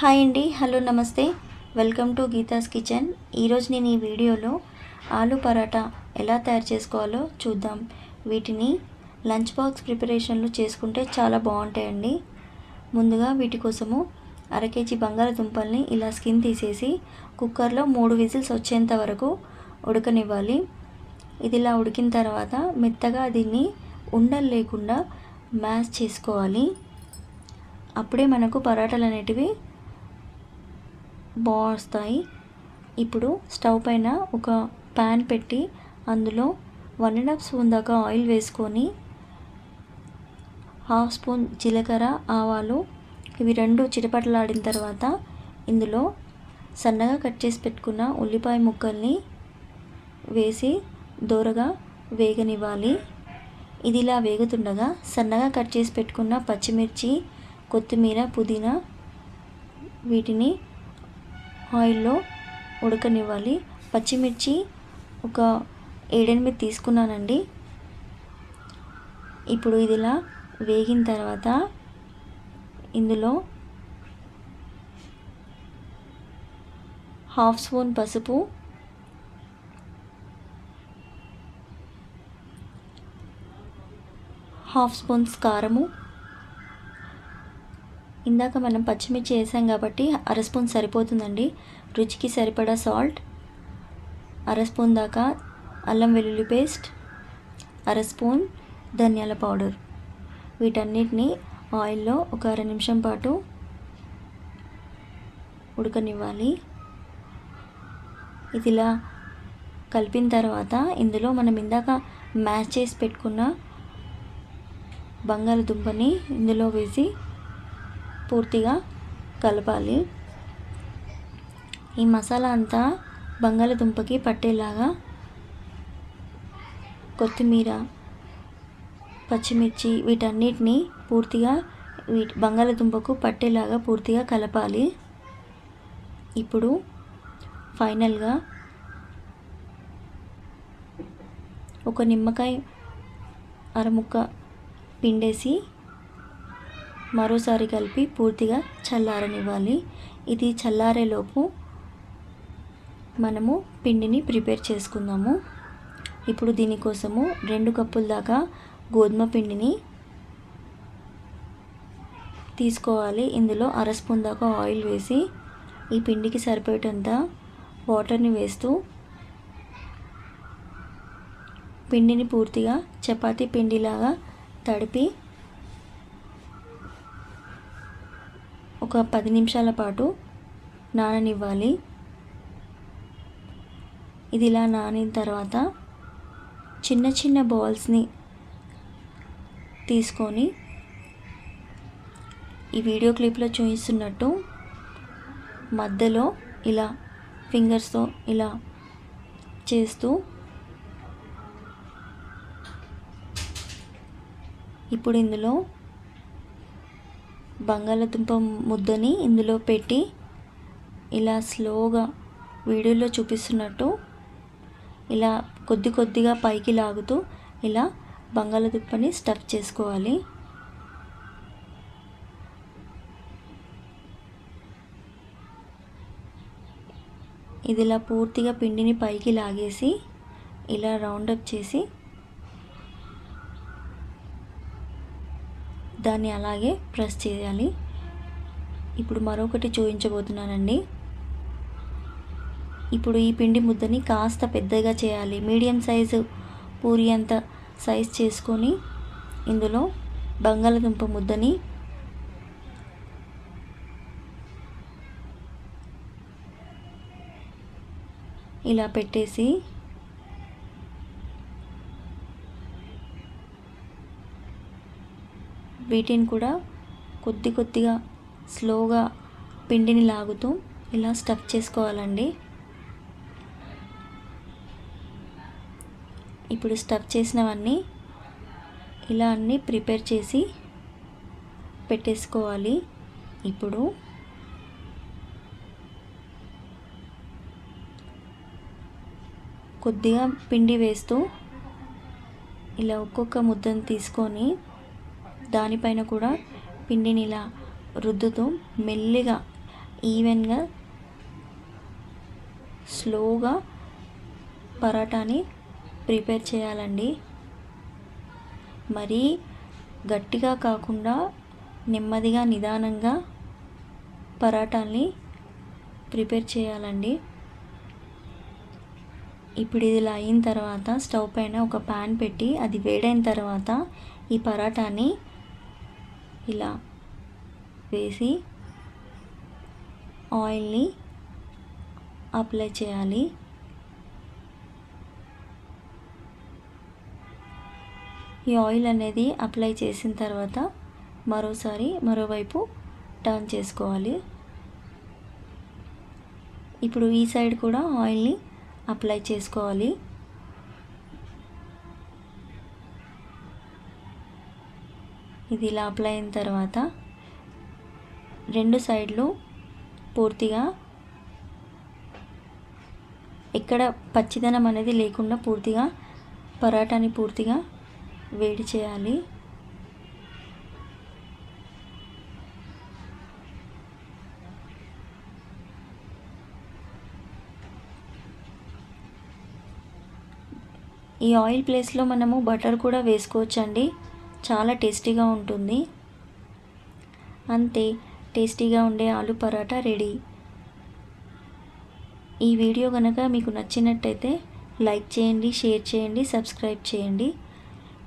Hi అండి, hello నమస్తే, welcome to Geetha's kitchen. ఈరోజు నేను ఈ వీడియోలో ఆలు పరాటా ఎలా తయారు చేసుకోవాలో చూద్దాం. వీటిని లంచ్ బాక్స్ ప్రిపరేషన్లు చేసుకుంటే చాలా బాగుంటాయండి. ముందుగా వీటి కోసము అరకేజీ బంగాళదుంపల్ని ఇలా స్కిన్ తీసేసి కుక్కర్లో 3 విజిల్స్ వచ్చేంత వరకు ఉడకనివ్వాలి. ఇది ఇలా ఉడికిన తర్వాత మెత్తగా దీన్ని ఉండలు లేకుండా మ్యాష్ చేసుకోవాలి. అప్పుడే మనకు పరాటాలు అనేటివి బాగుస్తాయి. ఇప్పుడు స్టవ్ పైన ఒక ప్యాన్ పెట్టి అందులో 1.5 స్పూన్ దాకా ఆయిల్ వేసుకొని 1/2 స్పూన్ జీలకర్ర, ఆవాలు ఇవి రెండు చిటపటలాడిన తర్వాత ఇందులో సన్నగా కట్ చేసి పెట్టుకున్న ఉల్లిపాయ ముక్కల్ని వేసి దోరగా వేగనివ్వాలి. ఇది ఇలా వేగుతుండగా సన్నగా కట్ చేసి పెట్టుకున్న పచ్చిమిర్చి, కొత్తిమీర, పుదీనా వీటిని ఆయిల్లో ఉడకనివ్వాలి. పచ్చిమిర్చి ఒక 7-8 తీసుకున్నానండి. ఇప్పుడు ఇది ఇలా వేగిన తర్వాత ఇందులో 1/2 స్పూన్ పసుపు, 1/2 స్పూన్స్ కారము, ఇందాక మనం పచ్చిమిర్చి వేసాం కాబట్టి 1/2 స్పూన్ సరిపోతుందండి. రుచికి సరిపడా సాల్ట్, 1/2 స్పూన్ దాకా అల్లం వెల్లుల్లి పేస్ట్, 1/2 స్పూన్ ధనియాల పౌడర్. వీటన్నిటిని ఆయిల్లో ఒక 1/2 నిమిషం పాటు ఉడకనివ్వాలి. ఇది ఇలా కలిపిన తర్వాత ఇందులో మనం ఇందాక మ్యాష్ చేసి పెట్టుకున్న బంగాళదుంపని ఇందులో వేసి పూర్తిగా కలపాలి. ఈ మసాలా అంతా బంగాళదుంపకి పట్టేలాగా కొత్తిమీర, పచ్చిమిర్చి వీటన్నిటిని పూర్తిగా బంగాళదుంపకు పట్టేలాగా పూర్తిగా కలపాలి. ఇప్పుడు ఫైనల్గా ఒక నిమ్మకాయ అరముక్క పిండేసి మరోసారి కలిపి పూర్తిగా చల్లారనివ్వాలి. ఇది చల్లారేలోపు మనము పిండిని ప్రిపేర్ చేసుకుందాము. ఇప్పుడు దీనికోసము 2 కప్పుల దాకా గోధుమ పిండిని తీసుకోవాలి. ఇందులో 1/2 స్పూన్ దాకా ఆయిల్ వేసి ఈ పిండికి సరిపోయేటంత వాటర్ని వేస్తూ పిండిని పూర్తిగా చపాతీ పిండిలాగా తడిపి ఒక 10 నిమిషాల పాటు నాననివ్వాలి. ఇది ఇలా నానిన తర్వాత చిన్న చిన్న బాల్స్ని తీసుకొని ఈ వీడియో క్లిప్లో చూపిస్తున్నట్టు మధ్యలో ఇలా ఫింగర్స్తో ఇలా చేస్తూ ఇప్పుడు ఇందులో బంగాళదుంప ముద్దని ఇందులో పెట్టి ఇలా స్లోగా వీడియోలో చూపిస్తున్నట్టు ఇలా కొద్ది కొద్దిగా పైకి లాగుతూ ఇలా బంగాళదుంపని స్టఫ్ చేసుకోవాలి. ఇది ఇలా పూర్తిగా పిండిని పైకి లాగేసి ఇలా రౌండప్ చేసి దాన్ని అలాగే ప్రెస్ చేయాలి. ఇప్పుడు మరొకటి చూపించబోతున్నానండి. ఇప్పుడు ఈ పిండి ముద్దని కాస్త పెద్దగా చేయాలి. మీడియం సైజు పూరి అంత సైజ్ చేసుకొని ఇందులో బంగాళదుంప ముద్దని ఇలా పెట్టేసి వీటిని కూడా కొద్ది కొద్దిగా స్లోగా పిండిని లాగుతూ ఇలా స్టఫ్ చేసుకోవాలండి. ఇప్పుడు స్టఫ్ చేసినవన్నీ ఇలా అన్నీ ప్రిపేర్ చేసి పెట్టేసుకోవాలి. ఇప్పుడు కొద్దిగా పిండి వేస్తూ ఇలా ఒక్కొక్క ముద్దను తీసుకొని దానిపైన కూడా పిండిని ఇలా రుద్దుతూ మెల్లిగా ఈవెన్గా స్లోగా పరాటాని ప్రిపేర్ చేయాలండి. మరీ గట్టిగా కాకుండా నెమ్మదిగా నిదానంగా పరాటాల్ని ప్రిపేర్ చేయాలండి. ఇప్పుడు ఇది ఇలా అయిన తర్వాత స్టవ్ పైన ఒక ప్యాన్ పెట్టి అది వేడైన తర్వాత ఈ పరాటాని ఇలా వేసి ఆయిల్ని అప్లై చేయాలి. ఈ ఆయిల్ అనేది అప్లై చేసిన తర్వాత మరోవైపు టర్న్ చేసుకోవాలి. ఇప్పుడు ఈ సైడ్ కూడా ఆయిల్ని అప్లై చేసుకోవాలి. ఇది ఇలా అప్లై అయిన తర్వాత రెండు సైడ్లు పూర్తిగా ఎక్కడ పచ్చిదనం అనేది లేకుండా పూర్తిగా పరాటాని పూర్తిగా వేడి చేయాలి. ఈ ఆయిల్ ప్లేస్లో మనము బటర్ కూడా వేసుకోవచ్చండి, చాలా టేస్టీగా ఉంటుంది. అంతే, టేస్టీగా ఉండే ఆలు పరాటా రెడీ. ఈ వీడియో కనుక మీకు నచ్చినట్టయితే లైక్ చేయండి, షేర్ చేయండి, సబ్స్క్రైబ్ చేయండి.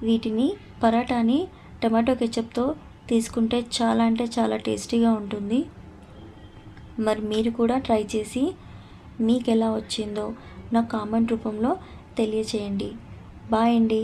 వీటిని పరాటాని టమాటో కెచప్తో తీసుకుంటే చాలా అంటే చాలా టేస్టీగా ఉంటుంది. మరి మీరు కూడా ట్రై చేసి మీకు ఎలా వచ్చిందో నాకు కామెంట్ రూపంలో తెలియచేయండి. బాయ్ అండి.